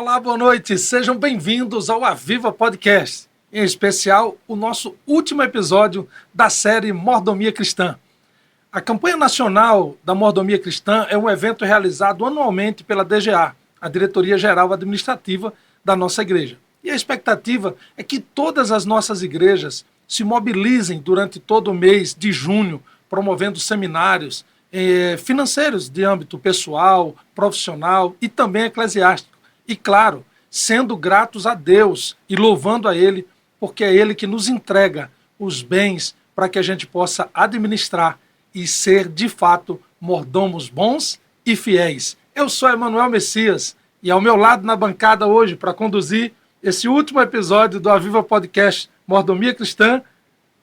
Olá, boa noite. Sejam bem-vindos ao Aviva Podcast, em especial o nosso último episódio da série Mordomia Cristã. A campanha nacional da Mordomia Cristã é um evento realizado anualmente pela DGA, a Diretoria Geral Administrativa da nossa igreja. E a expectativa é que todas as nossas igrejas se mobilizem durante todo o mês de junho, promovendo seminários financeiros de âmbito pessoal, profissional e também eclesiástico. E, claro, sendo gratos a Deus e louvando a Ele, porque é Ele que nos entrega os bens para que a gente possa administrar e ser, de fato, mordomos bons e fiéis. Eu sou Emanuel Messias e ao meu lado na bancada hoje, para conduzir esse último episódio do Aviva Podcast Mordomia Cristã,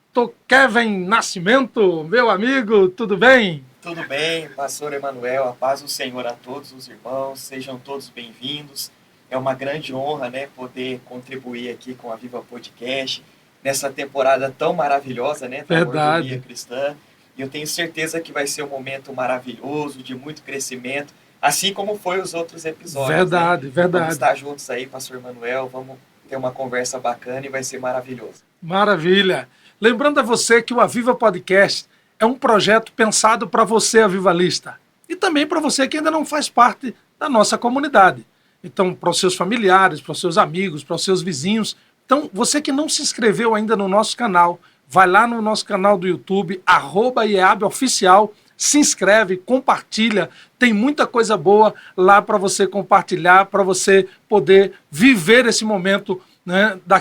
estou Kevin Nascimento, meu amigo, tudo bem? Tudo bem, pastor Emanuel, a paz do Senhor a todos os irmãos, sejam todos bem-vindos. É uma grande honra, poder contribuir aqui com a Viva Podcast, nessa temporada tão maravilhosa, da Mordomia Cristã. E eu tenho certeza que vai ser um momento maravilhoso, de muito crescimento, assim como foi os outros episódios. Verdade. Vamos estar juntos aí, pastor Emanuel, vamos ter uma conversa bacana e vai ser maravilhoso. Maravilha! Lembrando a você que o Aviva Podcast é um projeto pensado para você, avivalista, e também para você que ainda não faz parte da nossa comunidade. Então, para os seus familiares, para os seus amigos, para os seus vizinhos. Então, você que não se inscreveu ainda no nosso canal, vai lá no nosso canal do YouTube, @IEABOficial, se inscreve, compartilha, tem muita coisa boa lá para você compartilhar, para você poder viver esse momento,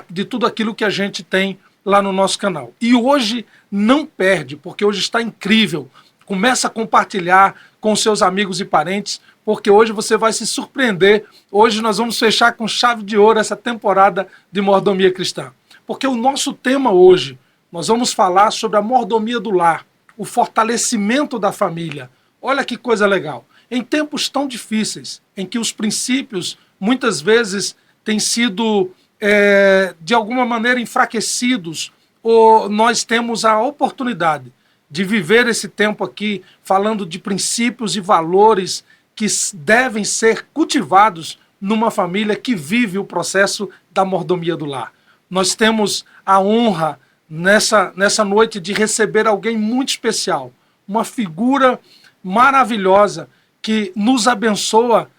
de tudo aquilo que a gente tem lá no nosso canal. E hoje não perde, porque hoje está incrível. Começa a compartilhar com seus amigos e parentes, porque hoje você vai se surpreender. Hoje nós vamos fechar com chave de ouro essa temporada de Mordomia Cristã. Porque o nosso tema hoje, nós vamos falar sobre a mordomia do lar, o fortalecimento da família. Olha que coisa legal. Em tempos tão difíceis, em que os princípios muitas vezes têm sido de alguma maneira enfraquecidos, ou nós temos a oportunidade de viver esse tempo aqui falando de princípios e valores que devem ser cultivados numa família que vive o processo da mordomia do lar. Nós temos a honra nessa noite de receber alguém muito especial, uma figura maravilhosa que nos abençoa,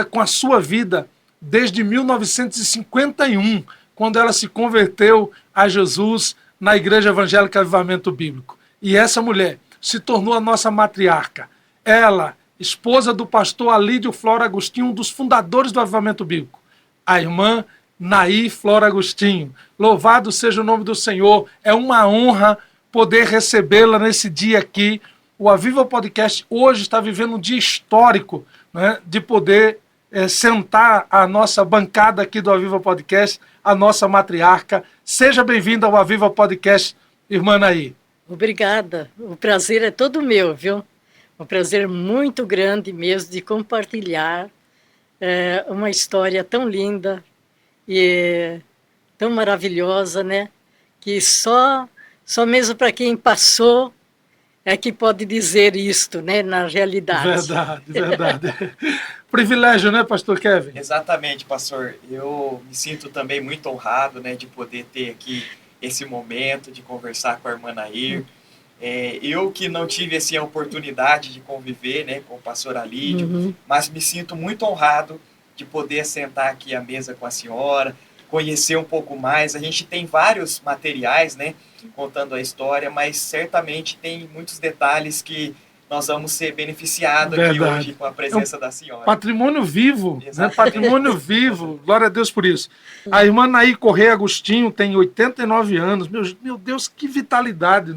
com a sua vida desde 1951, quando ela se converteu a Jesus na Igreja Evangélica Avivamento Bíblico. E essa mulher se tornou a nossa matriarca. Ela, esposa do pastor Alídio Flora Agostinho, um dos fundadores do Avivamento Bíblico. A irmã Naí Flora Agostinho. Louvado seja o nome do Senhor. É uma honra poder recebê-la nesse dia aqui. O Aviva Podcast hoje está vivendo um dia histórico, de poder sentar a nossa bancada aqui do Aviva Podcast, a nossa matriarca. Seja bem-vinda ao Aviva Podcast, irmã Naí. Obrigada. O prazer é todo meu, viu? Um prazer muito grande mesmo de compartilhar uma história tão linda e tão maravilhosa, que só mesmo para quem passou é que pode dizer isto, na realidade. Verdade. Privilégio, pastor Kevin? Exatamente, pastor. Eu me sinto também muito honrado, de poder ter aqui esse momento de conversar com a irmã Nair. Eu que não tive a oportunidade de conviver com o pastor Alídio, mas me sinto muito honrado de poder sentar aqui à mesa com a senhora, conhecer um pouco mais. A gente tem vários materiais, contando a história, mas certamente tem muitos detalhes que nós vamos ser beneficiados aqui hoje com a presença da senhora. Patrimônio vivo, patrimônio vivo. Glória a Deus por isso. A irmã Naí Correia Agostinho tem 89 anos. Meu Deus, que vitalidade,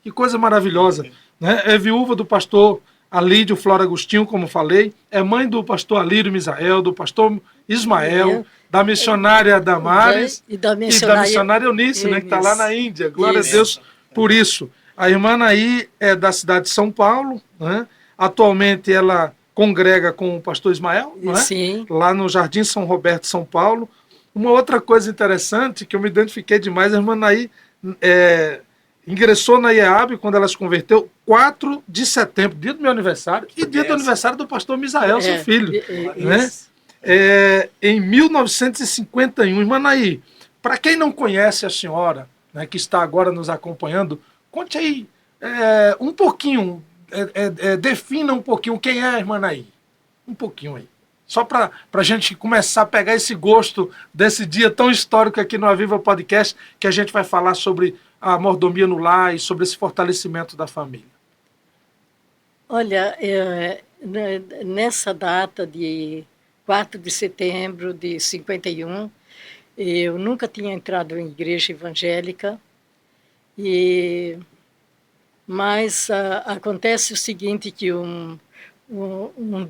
Que coisa maravilhosa. É viúva do pastor Alídio Flora Agostinho, como falei. É mãe do pastor Alírio Misael, do pastor Ismael, da missionária Damares e da missionária Eunice, que está lá na Índia. Glória a Deus por isso. A irmã Naí é da cidade de São Paulo, Atualmente ela congrega com o pastor Ismael, Sim. Lá no Jardim São Roberto, São Paulo. Uma outra coisa interessante que eu me identifiquei demais, a irmã Naí ingressou na IEAB quando ela se converteu, 4 de setembro, dia do meu aniversário, e dia do aniversário do pastor Misael, seu filho. em 1951. Irmã Nair, para quem não conhece a senhora, né, que está agora nos acompanhando, conte aí um pouquinho, defina um pouquinho quem é a irmã Nair. Um pouquinho aí. Só para a gente começar a pegar esse gosto desse dia tão histórico aqui no Aviva Podcast, que a gente vai falar sobre a mordomia no lar e sobre esse fortalecimento da família. Olha, nessa data de 4 de setembro de 51, eu nunca tinha entrado em igreja evangélica, mas acontece o seguinte, que um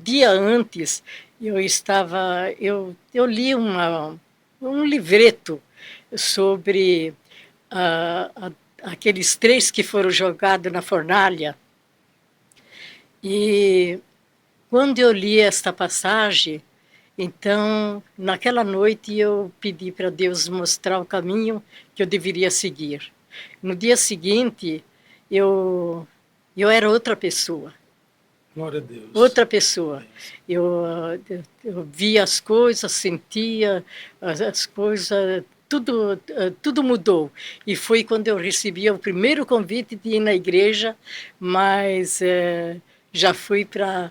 dia antes eu li um livreto sobre aqueles 3 que foram jogados na fornalha. E quando eu li esta passagem, então, naquela noite eu pedi para Deus mostrar o caminho que eu deveria seguir. No dia seguinte, eu era outra pessoa. Glória a Deus. Outra pessoa. Eu via as coisas, sentia as coisas, tudo mudou. E foi quando eu recebi o primeiro convite de ir na igreja, mas já fui para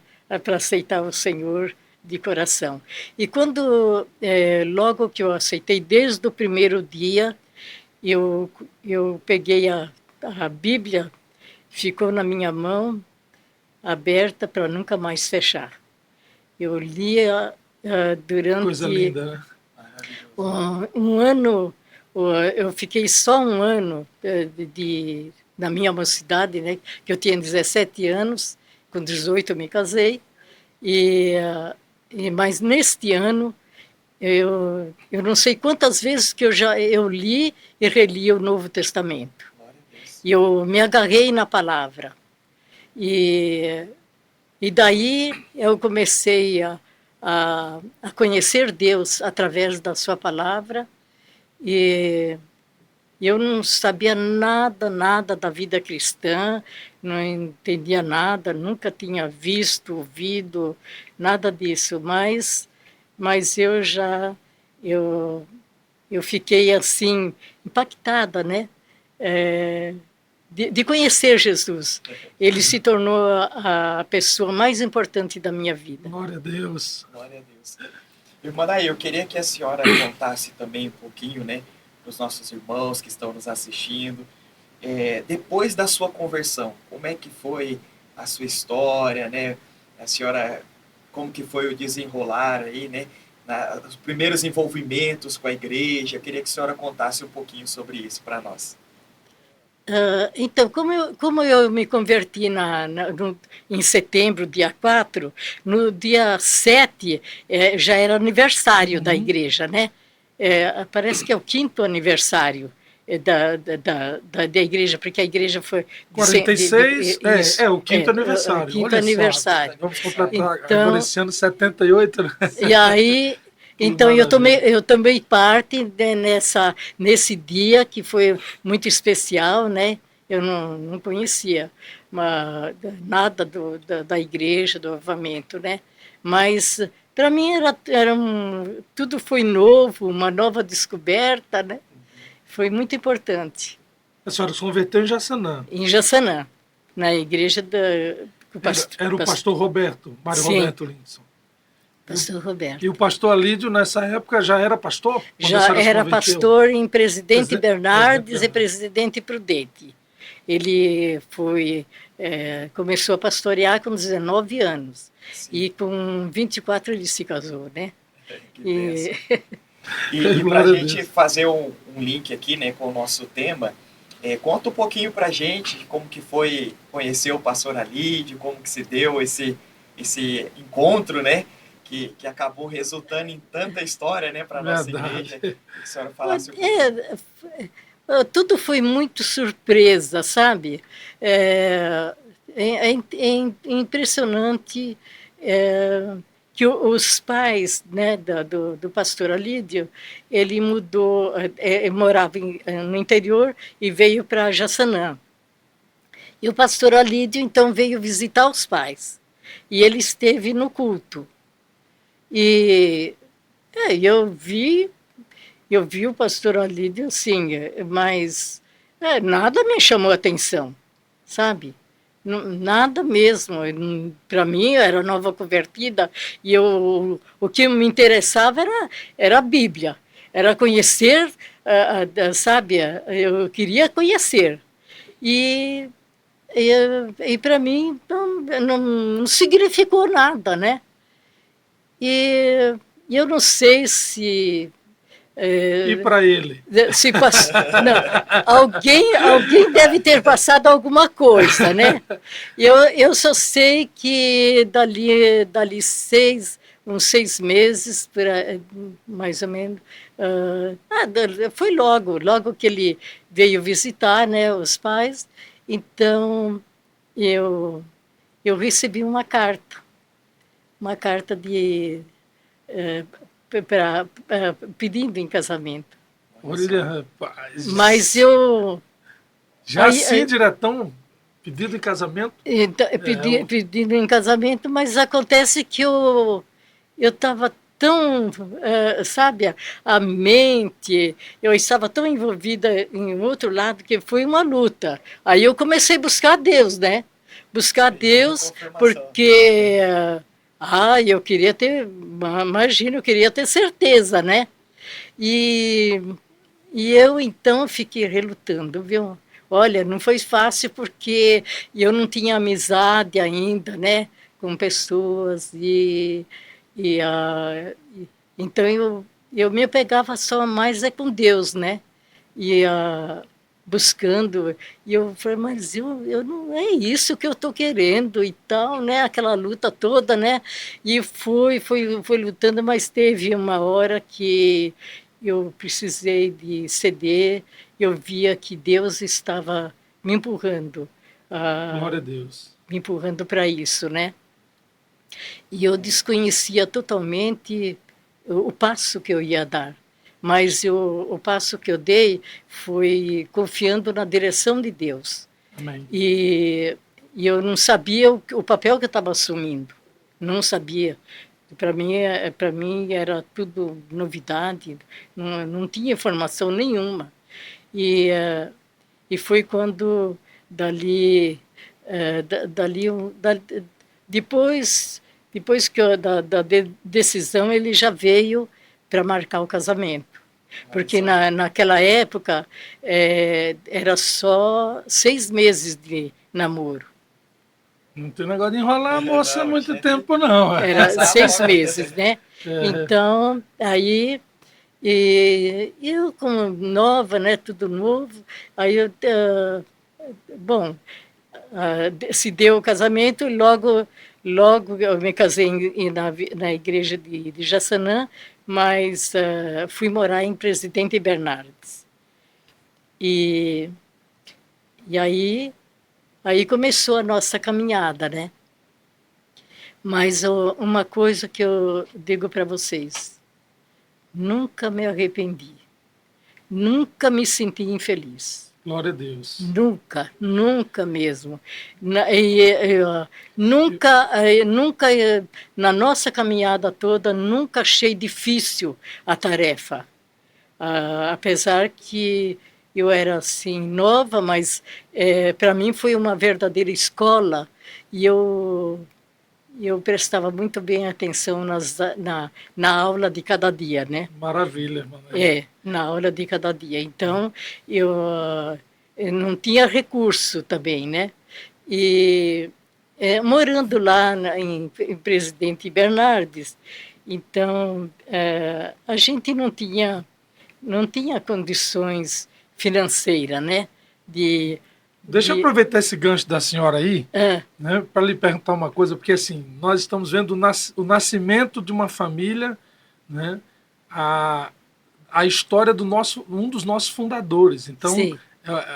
aceitar o Senhor de coração. E quando, logo que eu aceitei, desde o primeiro dia, eu peguei a Bíblia, ficou na minha mão, aberta para nunca mais fechar. Eu lia durante Coisa linda, né? um ano, eu fiquei só um ano na minha mocidade, né, que eu tinha 17 anos, com 18 eu me casei, mas neste ano, eu não sei quantas vezes que eu li e reli o Novo Testamento. E eu me agarrei na palavra. E daí eu comecei a conhecer Deus através da sua palavra, e eu não sabia nada da vida cristã, não entendia nada, nunca tinha visto, ouvido, nada disso, mas eu fiquei assim, impactada, né? De conhecer Jesus. Ele se tornou a pessoa mais importante da minha vida. Glória a Deus. Glória a Deus. Irmã Nair, eu queria que a senhora contasse também um pouquinho, né, para os nossos irmãos que estão nos assistindo, depois da sua conversão, como é que foi a sua história, né? A senhora, como que foi o desenrolar aí, né? Os primeiros envolvimentos com a igreja. Eu queria que a senhora contasse um pouquinho sobre isso para nós. Então, como eu me converti em setembro, dia 4, no dia 7 já era aniversário da igreja, né? Parece que é o 5º aniversário da igreja, porque a igreja foi... 46, o 5º aniversário. O 5º aniversário. Só, vamos completar agora esse ano 78, né? E aí... Então, eu tomei parte, né, nesse dia, que foi muito especial, né? Eu não conhecia nada da igreja, do avivamento, né? Mas, para mim, tudo foi novo, uma nova descoberta, né? Foi muito importante. A senhora se converteu em Jaçanã. Em Jaçanã, na igreja Era o pastor Roberto, Mário Roberto Lindson. Pastor Roberto. E o pastor Alídio, nessa época, já era pastor? Já era pastor em Presidente Bernardes e Presidente Prudente. Ele começou a pastorear com 19 anos. Sim. E com 24 ele se casou, né? E para a gente fazer um link aqui, né, com o nosso tema, conta um pouquinho para a gente como que foi conhecer o pastor Alídio, como que se deu esse encontro, né? Que acabou resultando em tanta história, né, para a nossa igreja. Que a senhora falasse um pouquinho. Tudo foi muito surpresa, sabe? É impressionante que os pais, né, do pastor Alídio, ele morava no interior e veio para Jaçanã. E o pastor Alídio, então, veio visitar os pais. E ele esteve no culto. E eu vi o pastor Alídio, sim, mas nada me chamou a atenção, sabe? Nada mesmo. Para mim, eu era nova convertida e o que me interessava era a Bíblia, era conhecer, sabe? Eu queria conhecer. E, e para mim não significou nada, né? E eu não sei se E para ele? se pass... Não, alguém deve ter passado alguma coisa, né? Eu só sei que dali uns 6 meses, mais ou menos, foi logo que ele veio visitar, né, os pais. Então, eu recebi uma carta de pedindo em casamento. Olha, rapaz. Mas eu já assim, diretão, pedido em casamento? Então, pedindo em casamento, mas acontece que eu estava tão, sabe, a mente, eu estava tão envolvida em outro lado que foi uma luta. Aí eu comecei a buscar Deus, né? Buscar Deus, porque eu queria ter, imagina, eu queria ter certeza, né? E eu então fiquei relutando, viu? Olha, não foi fácil porque eu não tinha amizade ainda, né, com pessoas então eu me apegava só mais com Deus, né? E buscando, e eu falei, mas eu não é isso que eu estou querendo e tal, né? Aquela luta toda, né? E fui lutando, mas teve uma hora que eu precisei de ceder, eu via que Deus estava me empurrando. Glória a Deus. Me empurrando para isso, né? E eu desconhecia totalmente o passo que eu ia dar. Mas o passo que eu dei foi confiando na direção de Deus. Amém. E eu não sabia o papel que eu estava assumindo. Não sabia. Para mim era tudo novidade, não tinha informação nenhuma. E foi quando depois da decisão ele já veio para marcar o casamento, porque naquela época era só 6 meses de namoro. Não tem negócio de enrolar a moça há muito tempo, não. Era 6 meses, né? Então, aí, eu como nova, né, tudo novo, aí se deu o casamento e logo eu me casei na igreja de Jaçanã, mas fui morar em Presidente Bernardes. E aí começou a nossa caminhada, né? Mas uma coisa que eu digo para vocês, nunca me arrependi, nunca me senti infeliz. Glória a Deus. Nunca mesmo. Nunca, na nossa caminhada toda, nunca achei difícil a tarefa. Apesar que eu era assim nova, mas para mim foi uma verdadeira escola e eu prestava muito bem atenção na aula de cada dia, né? Maravilha, irmã. Na aula de cada dia. Então, eu não tinha recurso também, né? E morando lá em Presidente Bernardes, então a gente não tinha condições financeiras, né? Deixa eu aproveitar esse gancho da senhora aí, né, para lhe perguntar uma coisa, porque assim, nós estamos vendo o nascimento de uma família, né, a história um dos nossos fundadores. Então, sim,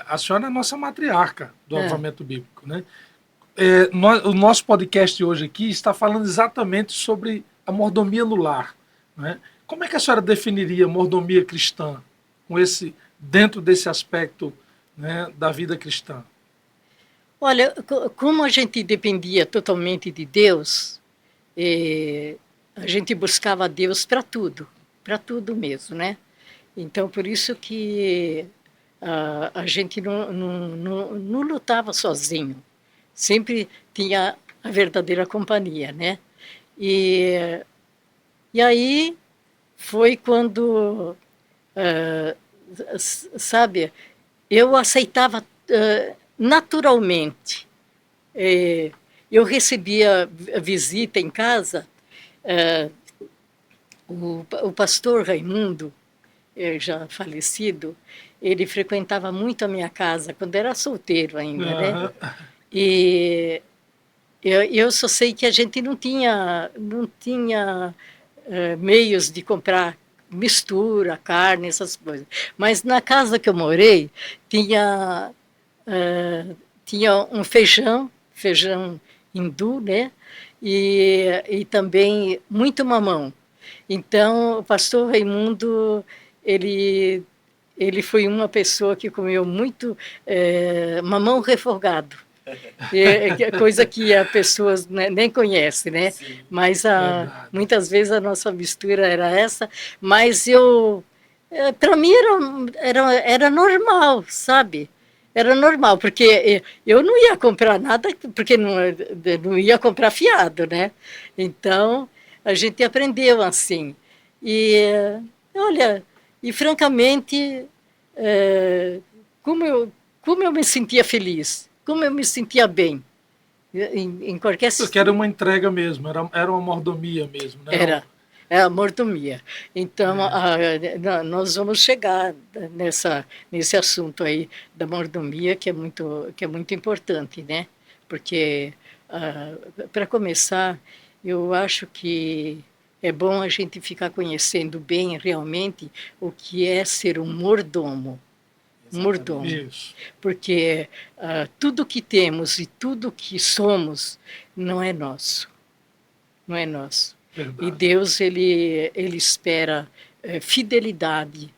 a senhora é a nossa matriarca do avivamento bíblico, né? O nosso podcast hoje aqui está falando exatamente sobre a mordomia no lar, né? Como é que a senhora definiria mordomia cristã dentro desse aspecto, né, da vida cristã? Olha, como a gente dependia totalmente de Deus, a gente buscava Deus para tudo mesmo, né? Então, por isso que a gente não lutava sozinho. Sempre tinha a verdadeira companhia, né? E, e aí foi quando, sabe, eu aceitava naturalmente. Eu recebia visita em casa, o pastor Raimundo, já falecido, ele frequentava muito a minha casa, quando era solteiro ainda, né? Aham. E eu só sei que a gente não tinha meios de comprar mistura, carne, essas coisas. Mas na casa que eu morei, tinha, tinha um feijão hindu, né? E também muito mamão. Então, o pastor Raimundo, ele, ele foi uma pessoa que comeu muito mamão refogado. Coisa que as pessoas nem conhecem, né? Sim. Mas Verdade. muitas vezes a nossa mistura era essa, mas para mim era normal, sabe? Era normal, porque eu não ia comprar nada, porque não ia comprar fiado, né? Então, a gente aprendeu assim. E, olha, e francamente, eh, como eu me sentia feliz, como eu me sentia bem, em qualquer. Porque era uma entrega mesmo, era uma mordomia mesmo, né? É a mordomia. Então, nós vamos chegar nesse assunto aí da mordomia, que é muito importante, né? Porque, para começar, eu acho que é bom a gente ficar conhecendo bem realmente o que é ser um mordomo. Mordomo. Isso, Porque tudo que temos e tudo que somos não é nosso. Não é nosso. E verdade. Deus, ele espera fidelidade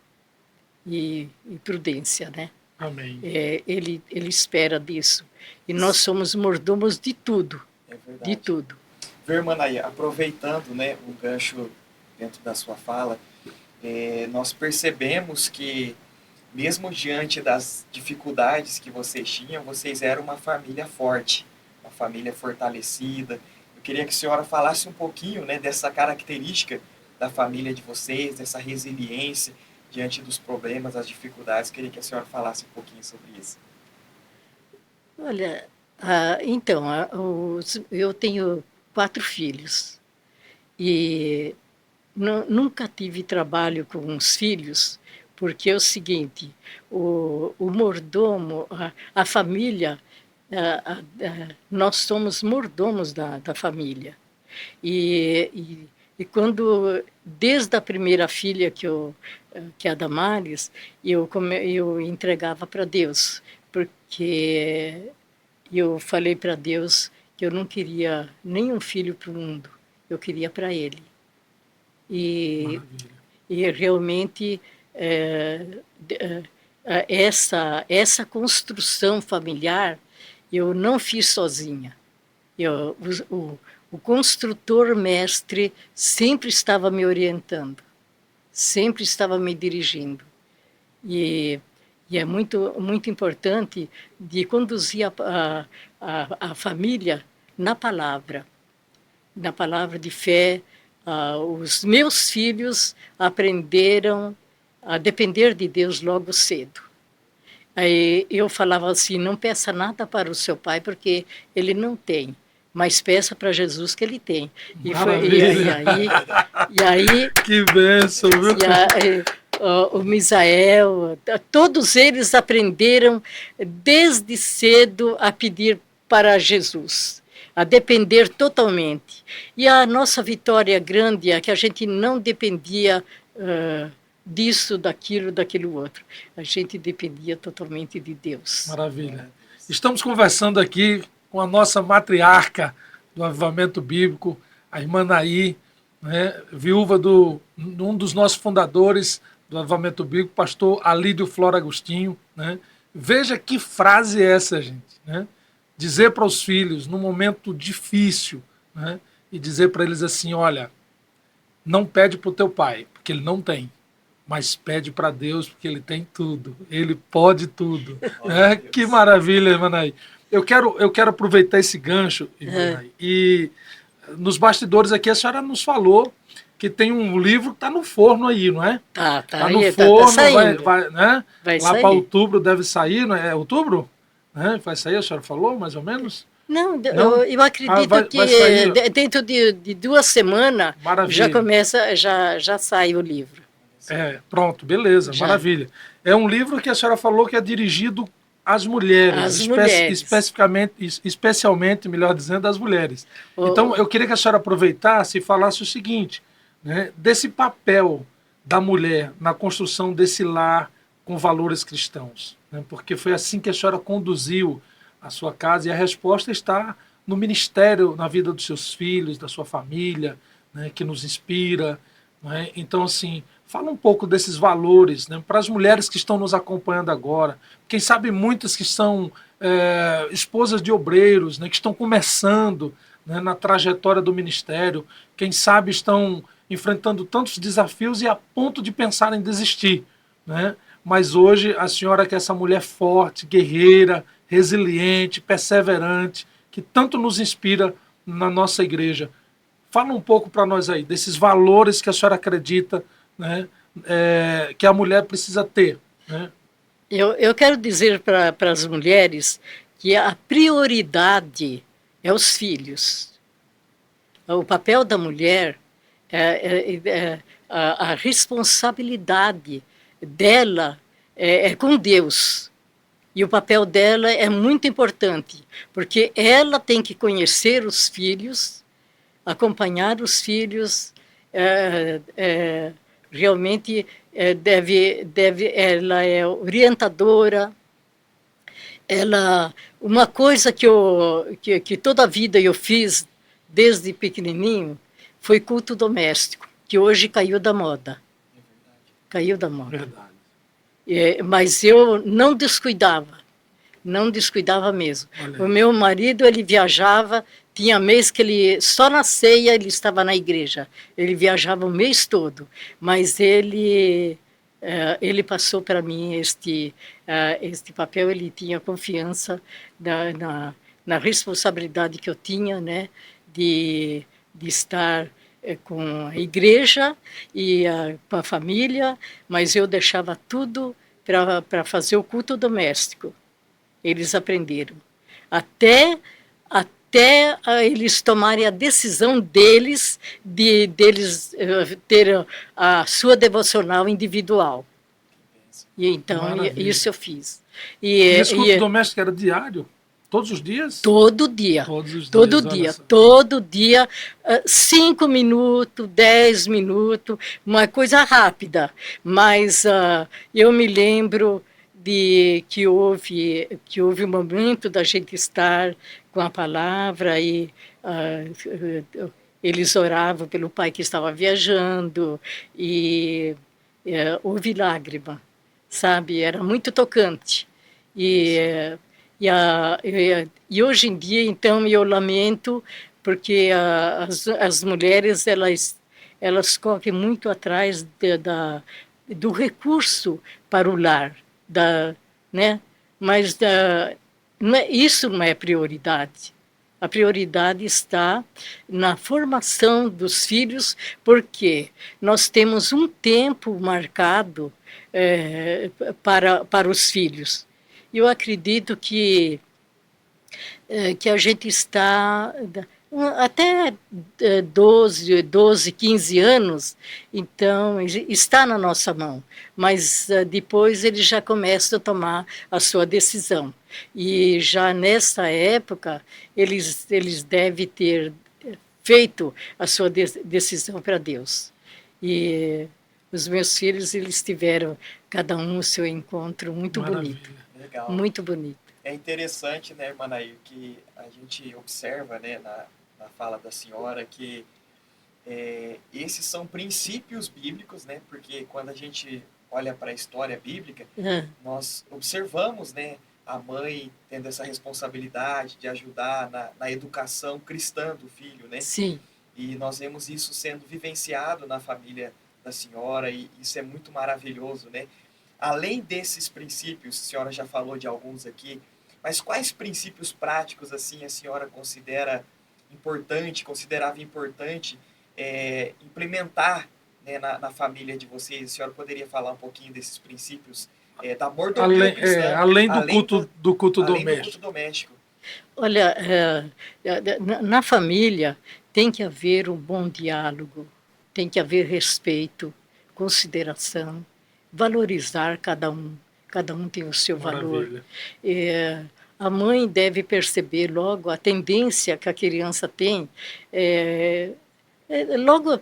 e prudência, né? Amém. Ele espera disso. E nós somos mordomos de tudo, É verdade. de tudo. Viu, irmã Naí, aproveitando, né, o gancho dentro da sua fala, nós percebemos que, mesmo diante das dificuldades que vocês tinham, vocês eram uma família forte, uma família fortalecida. Eu queria que a senhora falasse um pouquinho, né, dessa característica da família de vocês, dessa resiliência diante dos problemas, das dificuldades. Eu queria que a senhora falasse um pouquinho sobre isso. Olha, então, eu tenho 4 filhos e nunca tive trabalho com os filhos, porque é o seguinte, o mordomo, a família, nós somos mordomos da família. E quando, desde a primeira filha que é a Damares, eu entregava para Deus, porque eu falei para Deus que eu não queria nenhum filho para o mundo, eu queria para Ele. E, Maravilha. e realmente essa construção familiar eu não fiz sozinha. O construtor mestre sempre estava me orientando, sempre estava me dirigindo. E é muito, muito importante de conduzir a família na palavra de fé. Os meus filhos aprenderam a depender de Deus logo cedo. Aí eu falava assim, não peça nada para o seu pai, porque ele não tem, mas peça para Jesus que ele tem. E aí Que bênção, viu? o Misael, todos eles aprenderam desde cedo a pedir para Jesus, a depender totalmente. E a nossa vitória grande é que a gente não dependia disso, daquilo outro. A gente dependia totalmente de Deus. Maravilha. Estamos conversando aqui com a nossa matriarca do Avivamento Bíblico, a irmã Naí, né, viúva de um dos nossos fundadores do Avivamento Bíblico, pastor Alídio Flora Agostinho. Né? Veja que frase é essa, gente. Né? Dizer para os filhos, num momento difícil, né, e dizer para eles assim, olha, não pede para o teu pai, porque ele não tem, mas pede para Deus, porque ele tem tudo, ele pode tudo. Glória a Que Deus. maravilha, Manaí. Eu quero aproveitar esse gancho, É. Manaí, e nos bastidores aqui a senhora nos falou que tem um livro que está no forno aí, não é? Tá Está no aí, tá forno, saindo. né? Vai Lá para sair. outubro deve sair, não é? É outubro? Né? Vai sair, a senhora falou, mais ou menos? Não, Não? eu Ah, acredito vai que sair. dentro de 2 semanas já Maravilha. começa, já sai o livro. Pronto, beleza, Já. maravilha. É um livro que a senhora falou que é dirigido às mulheres, As mulheres. especialmente, melhor dizendo, às mulheres. Então, O- eu queria que a senhora aproveitasse e falasse o seguinte, né, desse papel da mulher na construção desse lar com valores cristãos, né, porque foi assim que a senhora conduziu a sua casa e a resposta está no ministério, na vida dos seus filhos, da sua família, né, que nos inspira, né? Então, assim, fala um pouco desses valores, né, para as mulheres que estão nos acompanhando agora. Quem sabe muitas que são esposas de obreiros, né, que estão começando, né, na trajetória do ministério. Quem sabe estão enfrentando tantos desafios e a ponto de pensar em desistir. Né? Mas hoje a senhora que é essa mulher forte, guerreira, resiliente, perseverante, que tanto nos inspira na nossa igreja. Fala um pouco para nós aí desses valores que a senhora acredita, né, que a mulher precisa ter. Né? eu quero dizer para as mulheres que a prioridade é os filhos. O papel da mulher, a responsabilidade dela é com Deus. E o papel dela é muito importante, porque ela tem que conhecer os filhos, acompanhar os filhos, realmente ela é orientadora. Uma coisa que toda a vida eu fiz desde pequenininho foi culto doméstico, que hoje caiu da moda. Caiu da moda. Verdade. Mas eu não descuidava mesmo. O meu marido, ele viajava, tinha mês que ele, só na ceia ele estava na igreja, ele viajava o mês todo, mas ele passou para mim este papel, ele tinha confiança na responsabilidade que eu tinha, né, de estar com a igreja e com a família, mas eu deixava tudo para fazer o culto doméstico. Eles aprenderam. Até eles tomarem a decisão deles ter a sua devocional individual. E então, Maravilha. isso eu fiz. E esse culto doméstico era diário? Todos os dias? Todo dia. Todos os Todo dias, dia. Todo dia. 5 minutos, 10 minutos, uma coisa rápida. Mas eu me lembro de que houve um momento da gente estar com a palavra e eles oravam pelo pai que estava viajando e houve lágrima, sabe? Era muito tocante. E hoje em dia, então, eu lamento porque as mulheres elas correm muito atrás do recurso para o lar, né? Mas isso não é prioridade. A prioridade está na formação dos filhos, porque nós temos um tempo marcado para os filhos. Eu acredito que a gente está até 12, 15 anos, então está na nossa mão, mas depois eles já começam a tomar a sua decisão. E já nessa época, eles devem ter feito a sua decisão para Deus. E os meus filhos, eles tiveram cada um o seu encontro muito bonito. Legal. Muito bonito. É interessante, né, irmã Nair, que a gente observa, né, na fala da senhora que esses são princípios bíblicos, né, porque quando a gente olha para a história bíblica, nós observamos, né, a mãe tendo essa responsabilidade de ajudar na educação cristã do filho, né? Sim. E nós vemos isso sendo vivenciado na família da senhora, e isso é muito maravilhoso, né? Além desses princípios, a senhora já falou de alguns aqui, mas quais princípios práticos assim a senhora considerava importante implementar, né, na família de vocês? A senhora poderia falar um pouquinho desses princípios da mordomia cristã, além do além culto, do culto além do culto doméstico. doméstico? Olha, na família tem que haver um bom diálogo, tem que haver respeito, consideração, valorizar cada um tem o seu valor. Maravilha. A mãe deve perceber logo a tendência que a criança tem, logo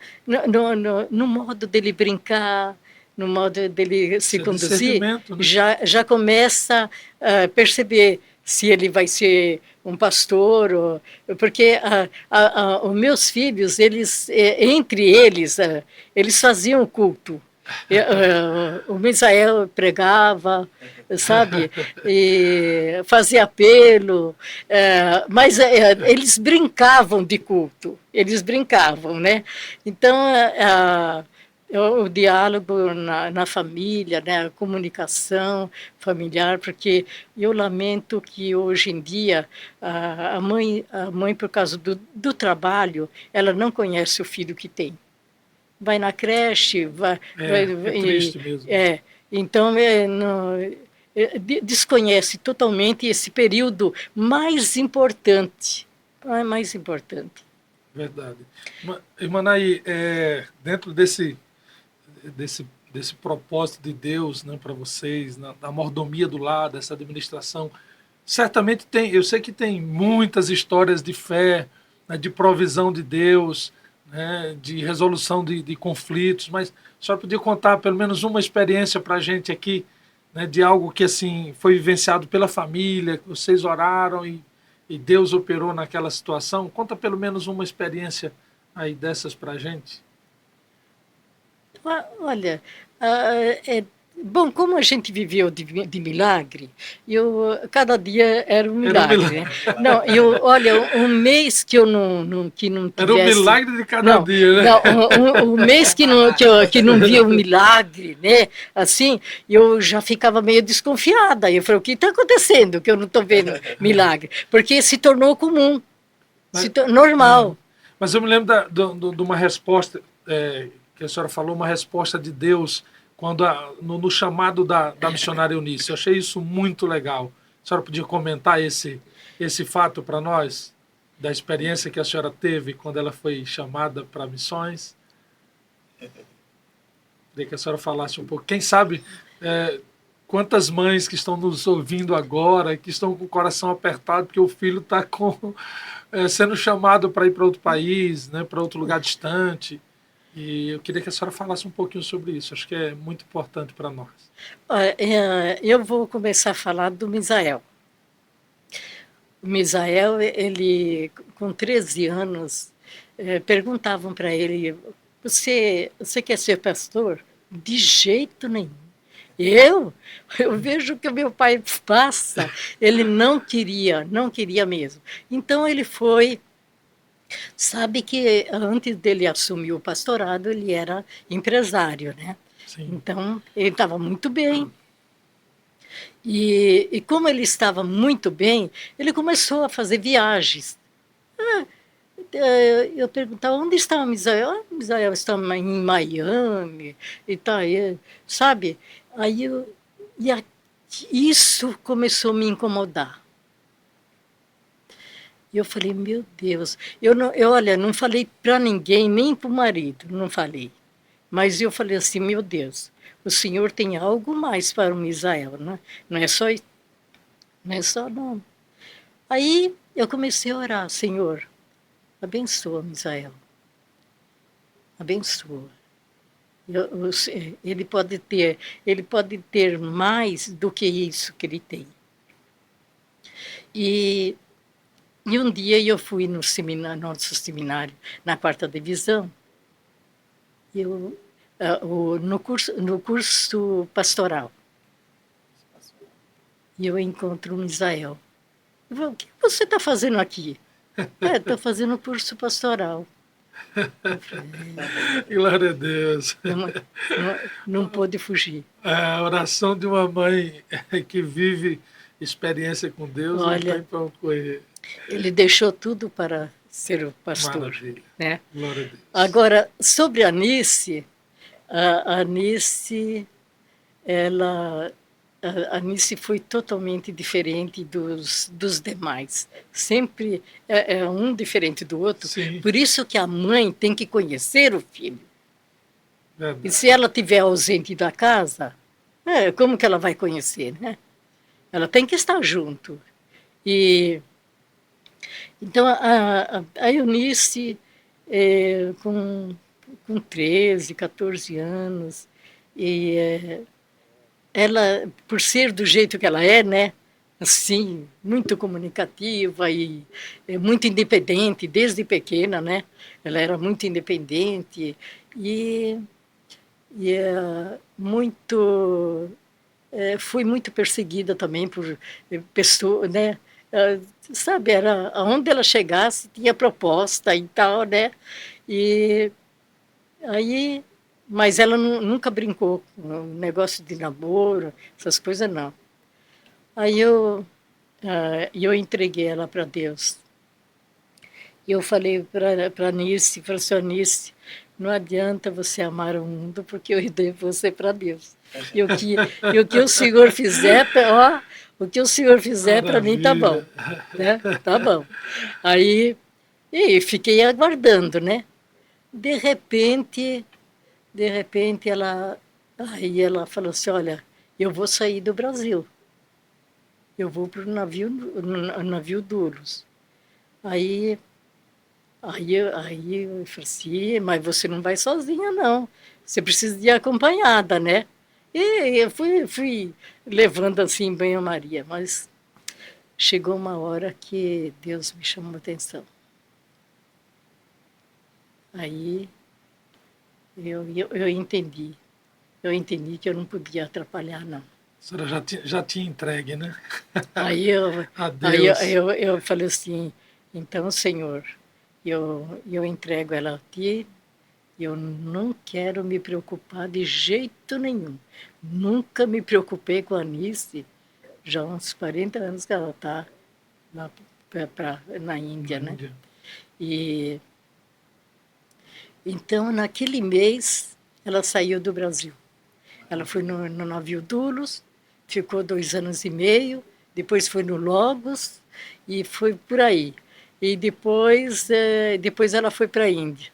no modo dele brincar, no modo dele se Esse conduzir, discernimento, né? já começa a perceber se ele vai ser um pastor, porque os meus filhos, entre eles, eles faziam culto. O Misael pregava, sabe, e fazia apelo, mas eles brincavam de culto, eles brincavam, né? Então, o diálogo na família, né, a comunicação familiar, porque eu lamento que hoje em dia a mãe por causa do trabalho, ela não conhece o filho que tem. Vai na creche, É triste mesmo. Então desconhece totalmente esse período mais importante, mais importante. Verdade. Irmã Naí, dentro desse propósito de Deus, né, para vocês, da mordomia do lar, dessa administração, certamente eu sei que tem muitas histórias de fé, né, de provisão de Deus, né, de resolução de conflitos, mas a senhora podia contar pelo menos uma experiência para a gente aqui, né, de algo que assim foi vivenciado pela família, que vocês oraram e Deus operou naquela situação? Conta pelo menos uma experiência aí dessas para a gente. Olha, bom, como a gente viveu de milagre, cada dia era um milagre. Né? Não, olha, um mês que eu não tivesse... Era um milagre de cada dia, né? Não, um mês que não via um milagre, né? Assim, eu já ficava meio desconfiada. Eu falei, o que está acontecendo que eu não estou vendo milagre? Porque se tornou comum, normal. Mas eu me lembro de uma resposta... que a senhora falou, uma resposta de Deus quando no chamado da missionária Eunice. Eu achei isso muito legal. A senhora podia comentar esse fato para nós, da experiência que a senhora teve quando ela foi chamada para missões? Queria que a senhora falasse um pouco. Quem sabe quantas mães que estão nos ouvindo agora, que estão com o coração apertado porque o filho está sendo chamado para ir para outro país, né, para outro lugar distante. E eu queria que a senhora falasse um pouquinho sobre isso. Acho que é muito importante para nós. Eu vou começar a falar do Misael. O Misael, ele, com 13 anos, perguntavam para ele, você quer ser pastor? De jeito nenhum. Eu vejo que o meu pai passa. Ele não queria mesmo. Então ele foi... Sabe que antes dele assumir o pastorado, ele era empresário, né? Sim. Então, ele estava muito bem. E como ele estava muito bem, ele começou a fazer viagens. Eu perguntava, onde está o Misael? O Misael está em Miami, e tá aí, sabe? Isso começou a me incomodar. E eu falei, meu Deus, olha, não falei para ninguém, nem para o marido, não falei. Mas eu falei assim, meu Deus, o Senhor tem algo mais para o Misael, né? Não é só não. Aí eu comecei a orar, Senhor, abençoa o Misael, abençoa. Ele pode ter mais do que isso que ele tem. E um dia eu fui no nosso seminário, na 4ª divisão, no curso pastoral. E eu encontro o Misael. Eu falo, o que você está fazendo aqui? Estou fazendo o curso pastoral. Glória a Deus. Não pôde fugir. A oração de uma mãe que vive experiência com Deus não Olha, tem para onde correr. ele deixou tudo para ser o pastor. Maravilha. Né? Glória a Deus. Agora, sobre a Anice, a Anice, ela, a Anice foi totalmente diferente dos demais. Sempre é um diferente do outro. Sim. Por isso que a mãe tem que conhecer o filho. Verdade. E se ela estiver ausente da casa, como que ela vai conhecer, né? Ela tem que estar junto. E então a Eunice, com 13, 14 anos, e ela, por ser do jeito que ela é, né? Assim, muito comunicativa e muito independente desde pequena, né? Ela era muito independente e muito fui muito perseguida também por pessoas, né? Sabe, era aonde ela chegasse tinha proposta e tal, né? E aí, mas ela nunca brincou com o negócio de namoro, essas coisas não. Aí eu entreguei ela para Deus. E eu falei para a Anice, falei assim, Anice, não adianta você amar o mundo porque eu dei você para Deus. E o que o Senhor fizer, ó, o que o Senhor fizer para mim tá bom, né? Tá bom. Aí e fiquei aguardando, né? De repente aí ela falou assim, olha, eu vou sair do Brasil. Eu vou para o navio Duros. Aí eu falei assim, mas você não vai sozinha, não. Você precisa de acompanhada, né? E eu fui levando assim em banho-maria, mas chegou uma hora que Deus me chamou a atenção. Aí eu entendi. Eu entendi que eu não podia atrapalhar, não. A senhora já tinha entregue, né? Aí A Deus. eu falei assim, então, Senhor, eu entrego ela a Ti, eu não quero me preocupar de jeito nenhum. Nunca me preocupei com a Anice, já há uns 40 anos que ela está lá na Índia, né? E então, naquele mês, ela saiu do Brasil. Ela foi no navio Dulos, ficou 2 anos e meio, depois foi no Logos e foi por aí. E depois ela foi para a Índia.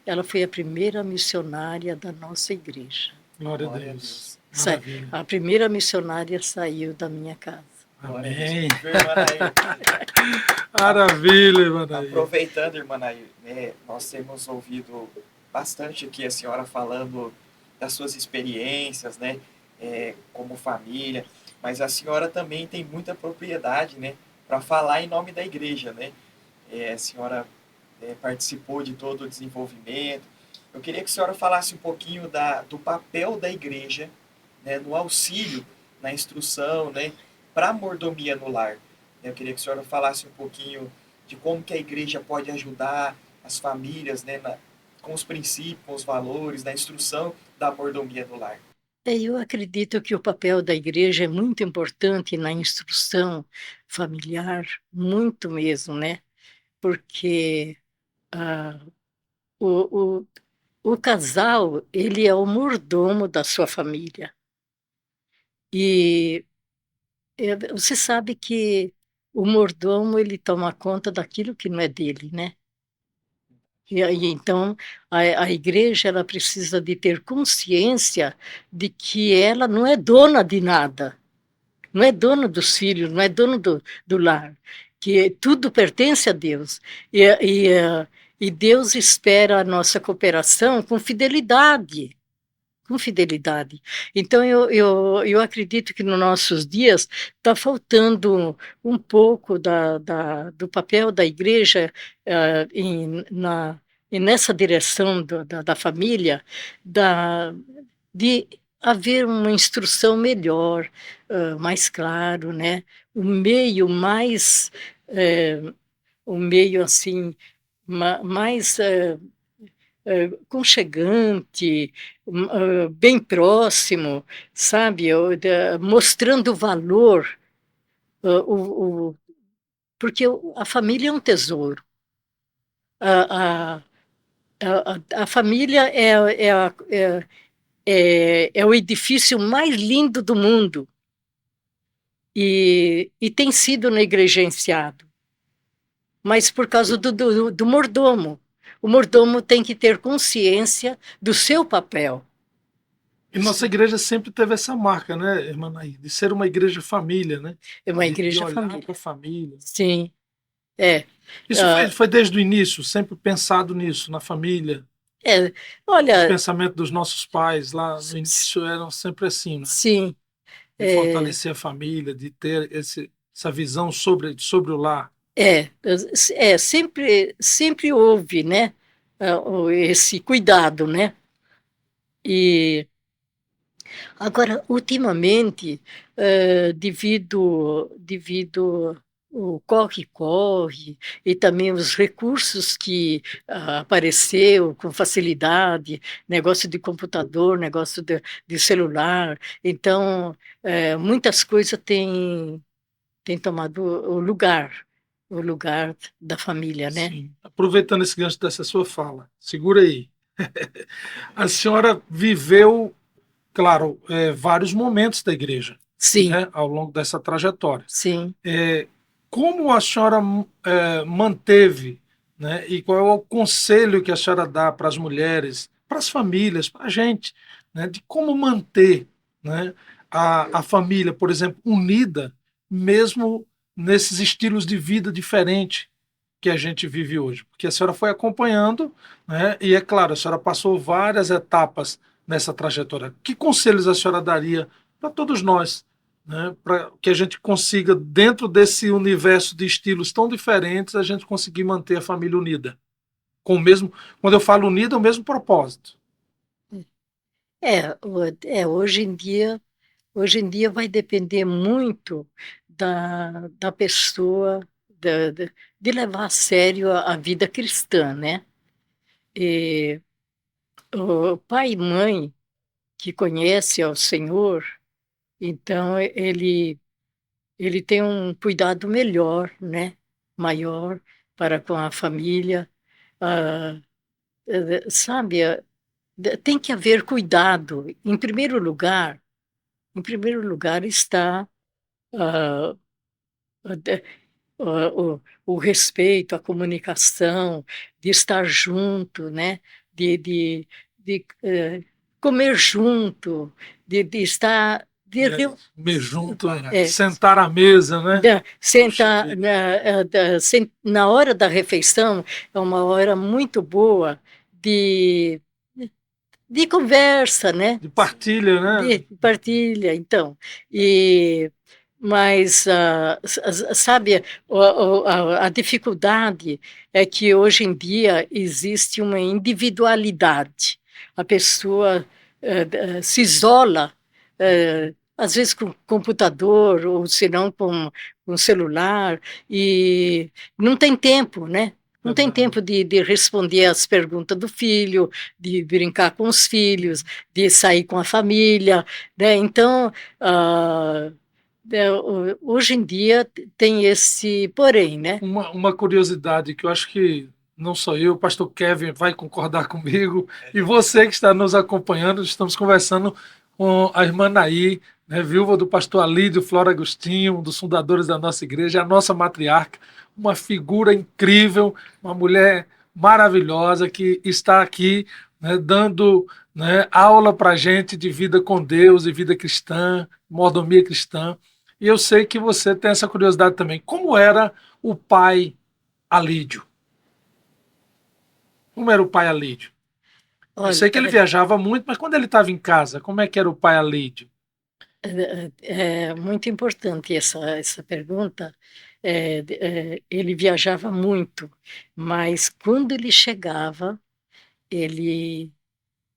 Ela foi a primeira missionária da nossa igreja. Glória a Deus. A primeira missionária saiu da minha casa. Amém. Maravilha, irmã Nair. Aproveitando, irmã Nair, né, nós temos ouvido bastante aqui a senhora falando das suas experiências, né, como família, mas a senhora também tem muita propriedade, né, para falar em nome da igreja, né? A senhora participou de todo o desenvolvimento. Eu queria que a senhora falasse um pouquinho do papel da igreja, né, no auxílio, na instrução, né, para a mordomia no lar. Eu queria que a senhora falasse um pouquinho de como que a igreja pode ajudar as famílias, né, com os princípios, com os valores, da instrução da mordomia no lar. Eu acredito que o papel da igreja é muito importante na instrução familiar, muito mesmo, né? Porque o, o, o casal, ele é o mordomo da sua família. E você sabe que o mordomo, ele toma conta daquilo que não é dele, né? E aí, então, a igreja, ela precisa de ter consciência de que ela não é dona de nada, não é dona dos filhos, não é dona do lar, que tudo pertence a Deus. E Deus espera a nossa cooperação com fidelidade. Com fidelidade. Então, eu acredito que nos nossos dias está faltando um pouco do papel da igreja e nessa direção da família, de haver uma instrução melhor, mais claro, né? O meio mais, o meio assim, mais conchegante, bem próximo, sabe? Mostrando valor, porque a família é um tesouro. A, a família é o edifício mais lindo do mundo e tem sido negligenciado, mas por causa do mordomo. O mordomo tem que ter consciência do seu papel. E nossa igreja sempre teve essa marca, né, irmã Nair, de ser uma igreja família, né? É uma De igreja olhar família. para a família. Sim, é. Isso foi desde o início, sempre pensado nisso, na família. O Olha, pensamento dos nossos pais lá no início eram sempre assim, né? sim, De fortalecer a família, de ter essa visão sobre o lar. sempre houve, né, esse cuidado, né? E agora, ultimamente, devido o corre-corre e também os recursos que apareceu com facilidade, negócio de computador, negócio de celular, então muitas coisas têm tomado o lugar da família, né? Sim. Aproveitando esse gancho dessa sua fala, segura aí. A senhora viveu, claro, vários momentos da igreja, Sim, né, ao longo dessa trajetória. sim. Como a senhora manteve, né, e qual é o conselho que a senhora dá para as mulheres, para as famílias, para a gente, né, de como manter, né, a família, por exemplo, unida, mesmo nesses estilos de vida diferentes que a gente vive hoje? Porque a senhora foi acompanhando, né, e é claro, a senhora passou várias etapas nessa trajetória. Que conselhos a senhora daria para todos nós, né, para que a gente consiga, dentro desse universo de estilos tão diferentes, a gente conseguir manter a família unida? Com o mesmo, quando eu falo unida, é o mesmo propósito. Hoje em dia vai depender muito da pessoa, de levar a sério a vida cristã, né? E o pai e mãe que conhece ao Senhor, então ele tem um cuidado melhor, né? Maior para com a família. Ah, sabe, tem que haver cuidado. Em primeiro lugar está ah, o respeito, a comunicação, de estar junto, né? De comer junto, de estar, Me junto, é, sentar à mesa, né? Puxa sentar vida. na hora da refeição, é uma hora muito boa de, de conversa, né? De partilha, né? De partilha, então. E, mas, sabe, a dificuldade é que hoje em dia existe uma individualidade. A pessoa se isola, às vezes com computador, ou se não com celular, e não tem tempo, né? Não tem tempo de responder às perguntas do filho, de brincar com os filhos, de sair com a família, né? Então, hoje em dia tem esse porém, né? Uma curiosidade que eu acho que não só eu, o pastor Kevin vai concordar comigo, e você que está nos acompanhando, estamos conversando com a irmã Naí, né, viúva do pastor Alídio Flora Agostinho, um dos fundadores da nossa igreja, a nossa matriarca, uma figura incrível, uma mulher maravilhosa que está aqui, né, dando, né, aula para a gente de vida com Deus e vida cristã, mordomia cristã. E eu sei que você tem essa curiosidade também. Como era o pai Alídio? Como era o pai Alídio? Eu Olha, sei que ele viajava muito, mas quando ele estava em casa, como é que era o pai Alídio? é muito importante essa pergunta. Ele viajava muito, mas quando ele chegava, ele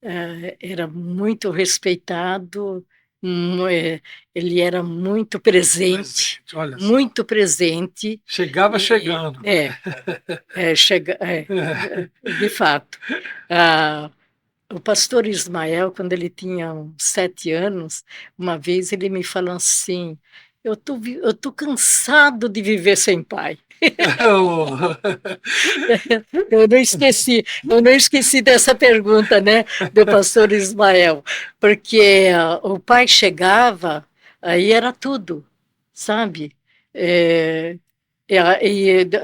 era muito respeitado, Ele era muito presente, Presente, olha só. muito presente. Chegava E, chegando. de fato. Ah, o pastor Ismael, quando ele tinha uns 7 anos, uma vez ele me falou assim: eu tô cansado de viver sem pai. Eu não esqueci dessa pergunta, né, do pastor Ismael, porque o pai chegava, aí era tudo, sabe? É,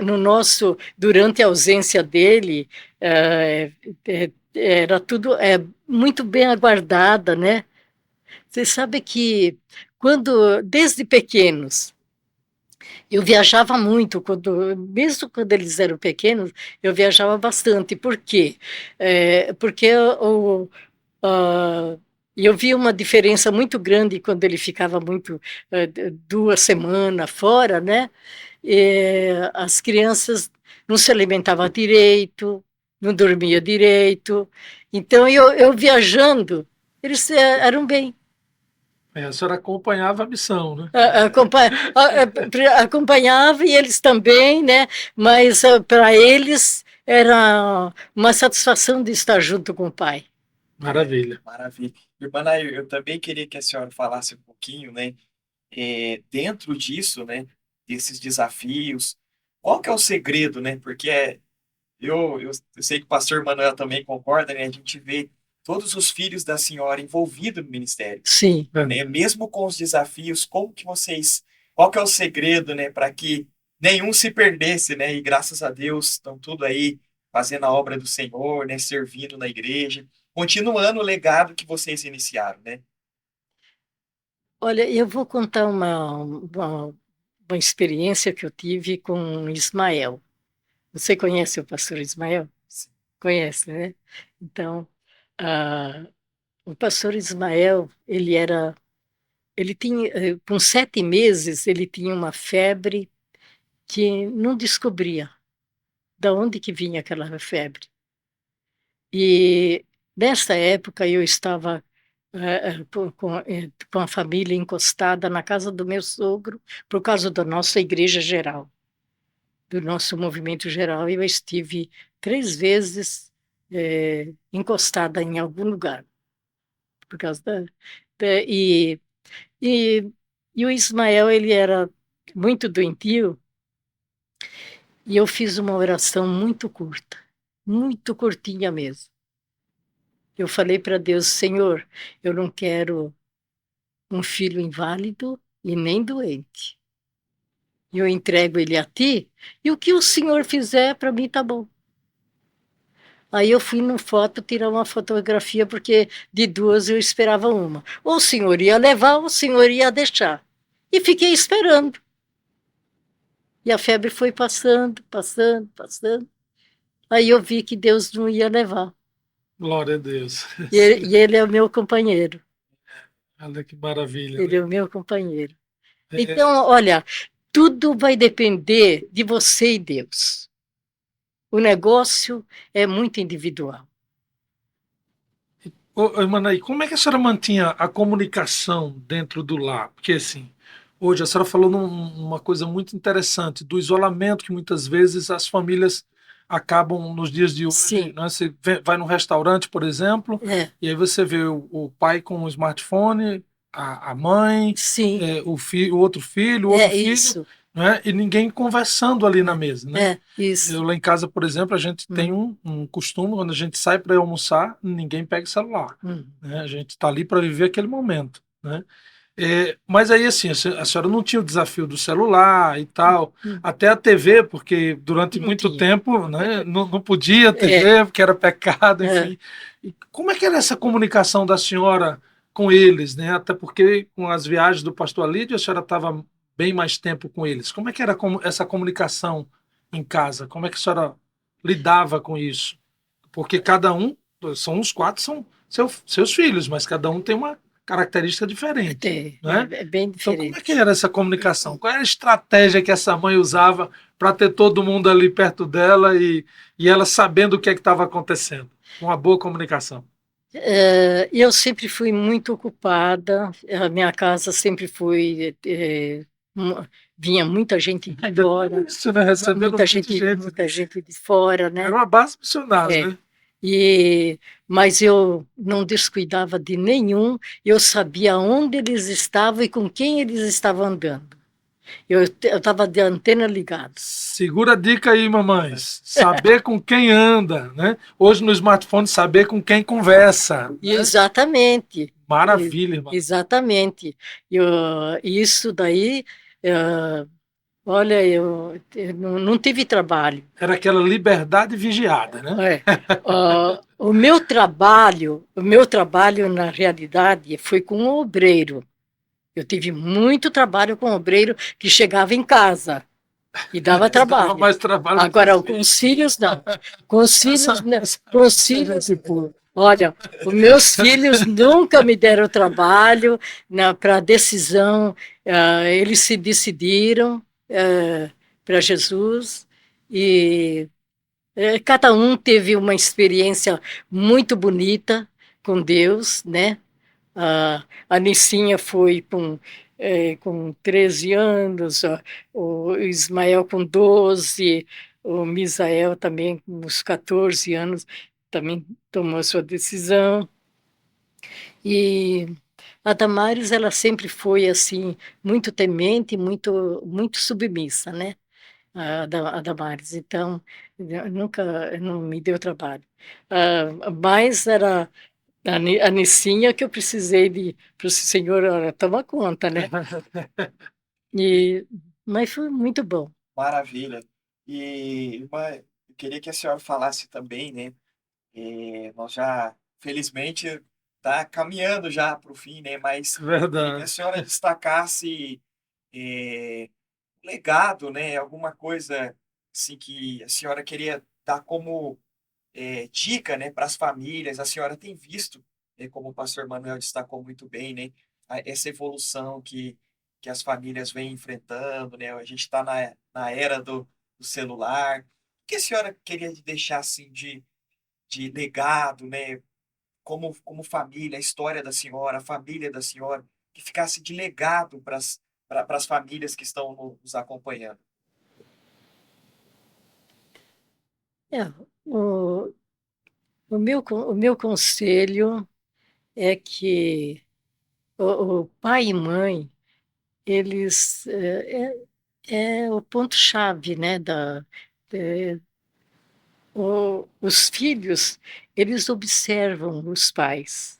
no nosso, durante a ausência dele, era tudo muito bem aguardada, né? Você sabe que desde pequenos, eu viajava muito, mesmo quando eles eram pequenos, eu viajava bastante. Por quê? Porque ah, eu vi uma diferença muito grande quando ele ficava 2 semanas fora, né? As crianças não se alimentavam direito, não dormiam direito. Então, eu viajando, eles eram bem. A senhora acompanhava a missão, né? Acompanhava e eles também, né? Mas para eles era uma satisfação de estar junto com o pai. Maravilha. Maravilha. Irmã Nair, eu também queria que a senhora falasse um pouquinho, né, dentro disso, né, desses desafios, qual que é o segredo, né? Porque eu sei que o pastor Manuel também concorda, né? A gente vê todos os filhos da senhora envolvidos no ministério, Sim. né? Mesmo com os desafios, qual que é o segredo, né, para que nenhum se perdesse, né? E graças a Deus estão tudo aí fazendo a obra do Senhor, né, servindo na igreja, continuando o legado que vocês iniciaram, né? Olha, eu vou contar uma experiência que eu tive com Ismael. Você conhece o pastor Ismael? Conhece, né? Então, ah, o pastor Ismael, ele tinha, com 7 meses, ele tinha uma febre que não descobria de onde que vinha aquela febre. E nessa época eu estava com a família encostada na casa do meu sogro, por causa da nossa igreja geral, do nosso movimento geral. Eu estive 3 vezes encostada em algum lugar, por causa da- e, e, e o Ismael, ele era muito doentio, e eu fiz uma oração muito curtinha mesmo. Eu falei para Deus: Senhor, eu não quero um filho inválido e nem doente. Eu entrego ele a ti, e o que o Senhor fizer, para mim tá bom. Aí eu fui no foto tirar uma fotografia, porque de duas eu esperava uma. Ou o Senhor ia levar, ou o Senhor ia deixar. E fiquei esperando. E a febre foi passando, passando, passando. Aí eu vi que Deus não ia levar. Glória a Deus. E ele é o meu companheiro. Olha que maravilha, Ele né? é o meu companheiro. É, Então, olha, tudo vai depender de você e Deus. O negócio é muito individual. Manaí, como é que a senhora mantinha a comunicação dentro do lar? Porque, assim, hoje a senhora falou uma coisa muito interessante, do isolamento que muitas vezes as famílias acabam nos dias de hoje, Sim, né? Você vai num restaurante, por exemplo, é, e aí você vê o pai com o smartphone, a mãe, sim, o outro é filho, isso. né? E ninguém conversando ali na mesa, né? Eu Isso. lá em casa, por exemplo, a gente tem Hum, um costume, quando a gente sai para almoçar, ninguém pega o celular, hum, né? A gente está ali para viver aquele momento, né? Mas aí, assim, a senhora não tinha o desafio do celular e tal, hum. até a TV, porque durante Não muito tinha. tempo, né, não podia É, TV, porque era pecado, é. enfim. E como é que era essa comunicação da senhora com eles, né? Até porque com as viagens do pastor Alídio, a senhora estava bem mais tempo com eles. Como é que era essa comunicação em casa? Como é que a senhora lidava com isso? Porque cada um, são os quatro, são seus filhos, mas cada um tem uma característica diferente, né? É bem Então, como é que diferente. era essa comunicação? Qual era a estratégia que essa mãe usava para ter todo mundo ali perto dela e ela sabendo o que é que estava acontecendo? Uma boa comunicação. Eu sempre fui muito ocupada, a minha casa sempre foi, mu- vinha muita gente de Ainda tem fora, isso, né? Recebendo gente. muita gente de fora, Era né? uma base missionária, É. né? Mas eu não descuidava de nenhum, eu sabia onde eles estavam e com quem eles estavam andando. Eu estava de antena ligada. Segura a dica aí, mamães. Saber com quem anda, né? Hoje no smartphone, saber com quem conversa. Né? Exatamente, Maravilha, irmão. exatamente. Isso daí, eh, olha, eu não tive trabalho. Era aquela liberdade vigiada, né? É. O meu trabalho, na realidade, foi com um obreiro. Eu tive muito trabalho com obreiro que chegava em casa e dava Dava trabalho. mais trabalho que Agora, vocês. com os filhos, não. Com os filhos, não. Essa- Com os filhos, olha, os meus filhos nunca me deram trabalho para decisão. Eles se decidiram para Jesus e cada um teve uma experiência muito bonita com Deus, né? A Nicinha foi com 13 anos, o Ismael com 12, o Misael também com uns 14 anos, também tomou sua decisão. E a Damares, ela sempre foi assim, muito temente, muito submissa, né? A Damares. Então, nunca não me deu trabalho. Mas era a Nicinha que eu precisei para o senhor, olha, tomar conta, né? E, mas foi muito bom. Maravilha. E irmã, eu queria que a senhora falasse também, né? Nós já, felizmente, está caminhando já para o fim, né? Mas queria que a Verdade. senhora destacasse é, legado, né? Alguma coisa assim que a senhora queria dar como dica, né, para as famílias. A senhora tem visto, como o pastor Manuel destacou muito bem, né, essa evolução que as famílias vêm enfrentando, né? A gente está na era do celular. O que a senhora queria deixar assim de legado, né, como família, a história da senhora, a família da senhora, que ficasse de legado para as famílias que estão nos acompanhando? É, o, o meu conselho é que o pai e mãe, eles é o ponto-chave, né, é, os filhos, eles observam os pais,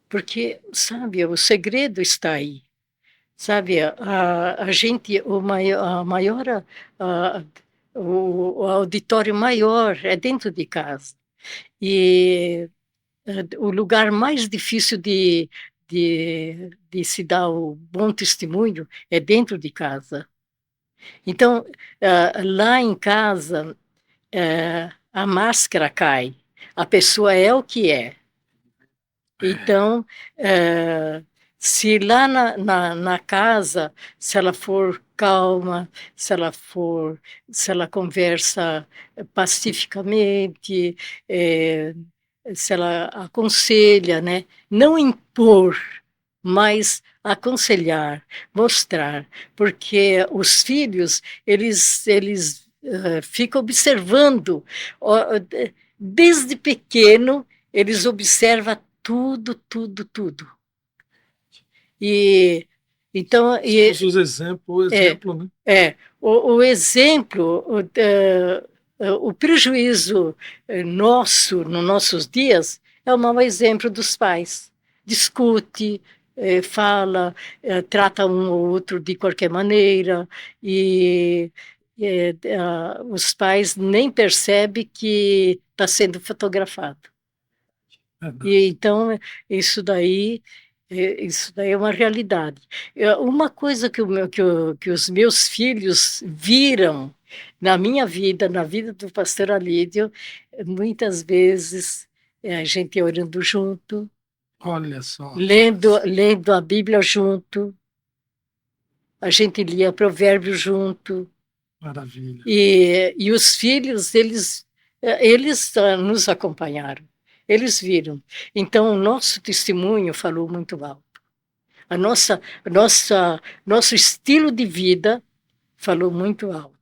porque, sabe, o segredo está aí. Sabe, a gente, a maior, a- o auditório maior é dentro de casa. E o lugar mais difícil de se dar o bom testemunho é dentro de casa. Então, lá em casa, a máscara cai. A pessoa é o que é. Então, eh, se lá na casa, se ela for calma, se ela conversa pacificamente, eh, se ela aconselha, né? Não impor, mas aconselhar, mostrar, porque os filhos, eles ficam observando, desde pequeno, eles observam tudo, tudo, tudo. E então, Somos os exemplos, o é, exemplo, né? o exemplo, o prejuízo nosso, nos nossos dias, é o mau exemplo dos pais. Discute, fala, trata um ou outro de qualquer maneira, e os pais nem percebem que está sendo fotografado. Verdade. E então isso daí é uma realidade. Uma coisa que os meus filhos viram na minha vida, na vida do pastor Alídio, muitas vezes a gente orando junto, Olha só, lendo a Bíblia junto, a gente lia Provérbios junto, maravilha. e os filhos, eles nos acompanharam. eles viram. Então, o nosso testemunho falou muito alto. Nosso estilo de vida falou muito alto.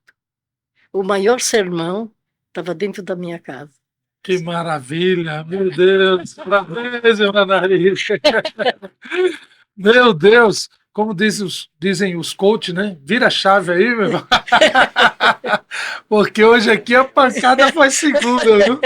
O maior sermão estava dentro da minha casa. Que maravilha, meu Deus, parabéns, irmã Narissa. Meu Deus, como dizem os coaches, né? Vira a chave aí, meu irmão. Porque hoje aqui a pancada foi segunda, viu?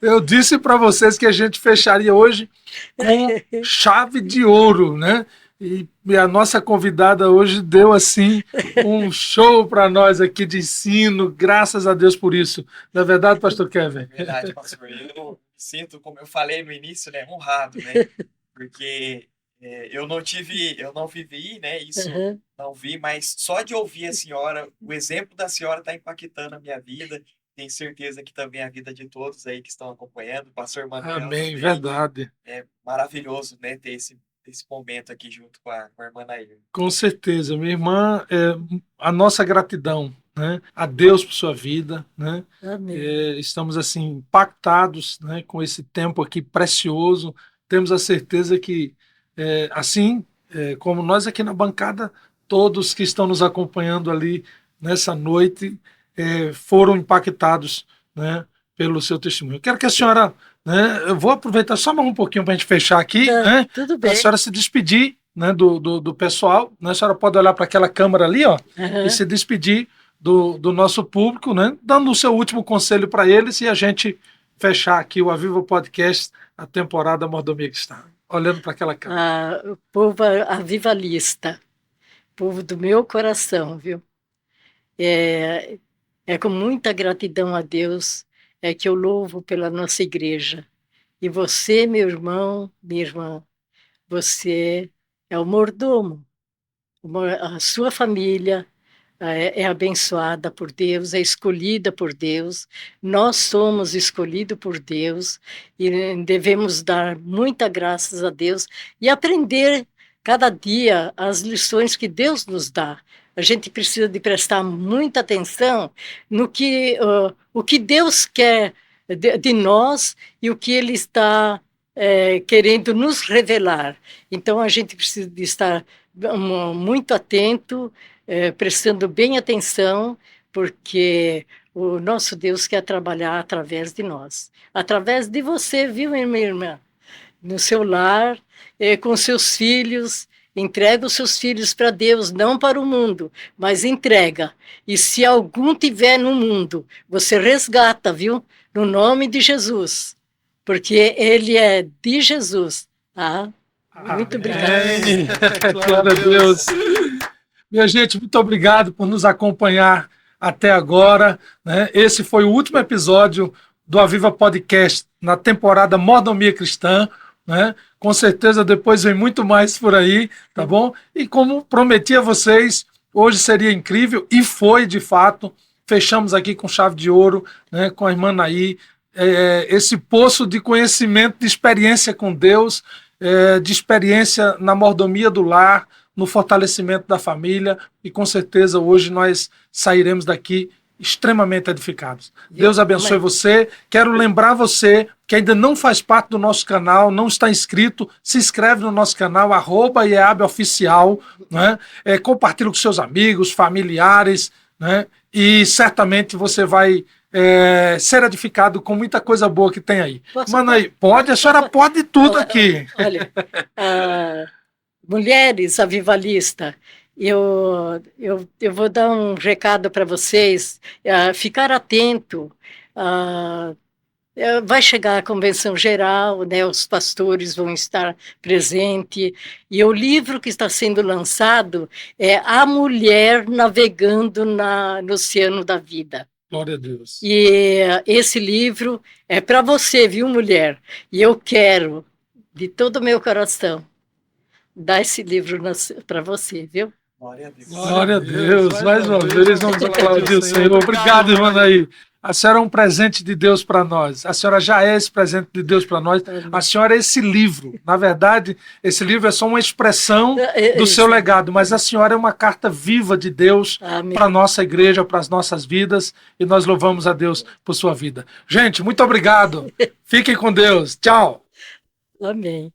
Eu disse para vocês que a gente fecharia hoje com chave de ouro, né? E a nossa convidada hoje deu, assim, um show para nós aqui de ensino, graças a Deus por isso. Não é verdade, pastor Kevin? É verdade, pastor. Eu me sinto, como eu falei no início, né, honrado, né? Porque eu não vivi, né, isso, não vi, mas só de ouvir a senhora, o exemplo da senhora está impactando a minha vida. Tenho certeza que também a vida de todos aí que estão acompanhando, o pastor Manuel. Amém, também. verdade. É maravilhoso, né, ter esse momento aqui junto com a irmã Nair. Com certeza, minha irmã, a nossa gratidão, né, a Deus por sua vida, né? Amém. Estamos assim impactados, né, com esse tempo aqui precioso. Temos a certeza que, como nós aqui na bancada, todos que estão nos acompanhando ali nessa noite foram impactados, né, pelo seu testemunho. Eu quero que a senhora, né, eu vou aproveitar só mais um pouquinho para a gente fechar aqui, né, Tudo para bem. a senhora se despedir, né, do pessoal, né, a senhora pode olhar para aquela câmera ali, ó, e se despedir do nosso público, né, dando o seu último conselho para eles e a gente fechar aqui o Aviva Podcast, a temporada Mordomia Cristã, olhando para aquela câmera. O povo avivalista, povo do meu coração, viu? É com muita gratidão a Deus que eu louvo pela nossa igreja. E você, meu irmão, minha irmã, você é o mordomo. A sua família é abençoada por Deus, é escolhida por Deus. Nós somos escolhidos por Deus e devemos dar muita graças a Deus e aprender cada dia as lições que Deus nos dá. A gente precisa de prestar muita atenção no que o que Deus quer de nós e o que Ele está querendo nos revelar. Então a gente precisa de estar muito atento, prestando bem atenção, porque o nosso Deus quer trabalhar através de nós, através de você, viu, minha irmã? No seu lar, com seus filhos. Entrega os seus filhos para Deus, não para o mundo, mas entrega. E se algum tiver no mundo, você resgata, viu? No nome de Jesus, porque ele é de Jesus, tá? Muito obrigada. Glória a Deus. Minha gente, muito obrigado por nos acompanhar até agora, né? Esse foi o último episódio do Aviva Podcast na temporada Mordomia Cristã, né? Com certeza depois vem muito mais por aí, tá bom? E como prometi a vocês, hoje seria incrível, e foi de fato. Fechamos aqui com chave de ouro, né, com a irmã Nair, esse poço de conhecimento, de experiência com Deus, de experiência na mordomia do lar, no fortalecimento da família, e com certeza hoje nós sairemos daqui extremamente edificados. Deus abençoe você. Quero lembrar você que ainda não faz parte do nosso canal, não está inscrito, se inscreve no nosso canal, @IEABOficial, né? Compartilhe com seus amigos, familiares, né? E certamente você vai ser edificado com muita coisa boa que tem aí. Mano, aí, pode? A senhora pode tudo aqui. Olha, mulheres avivalistas, eu vou dar um recado para vocês, ficar atento. Vai chegar a convenção geral, né, os pastores vão estar presentes, e o livro que está sendo lançado é A Mulher Navegando no Oceano da Vida. Glória a Deus. E esse livro é para você, viu, mulher? E eu quero, de todo o meu coração, dar esse livro para você, viu? Glória a Deus. Glória a Deus. Mais uma vez, vamos aplaudir o Senhor. Obrigado, irmã Nair. A senhora é um presente de Deus para nós. A senhora já é esse presente de Deus para nós. A senhora é esse livro. Na verdade, esse livro é só uma expressão do seu legado, mas a senhora é uma carta viva de Deus para a nossa igreja, para as nossas vidas, e nós louvamos a Deus por sua vida. Gente, muito obrigado. Fiquem com Deus. Tchau. Amém.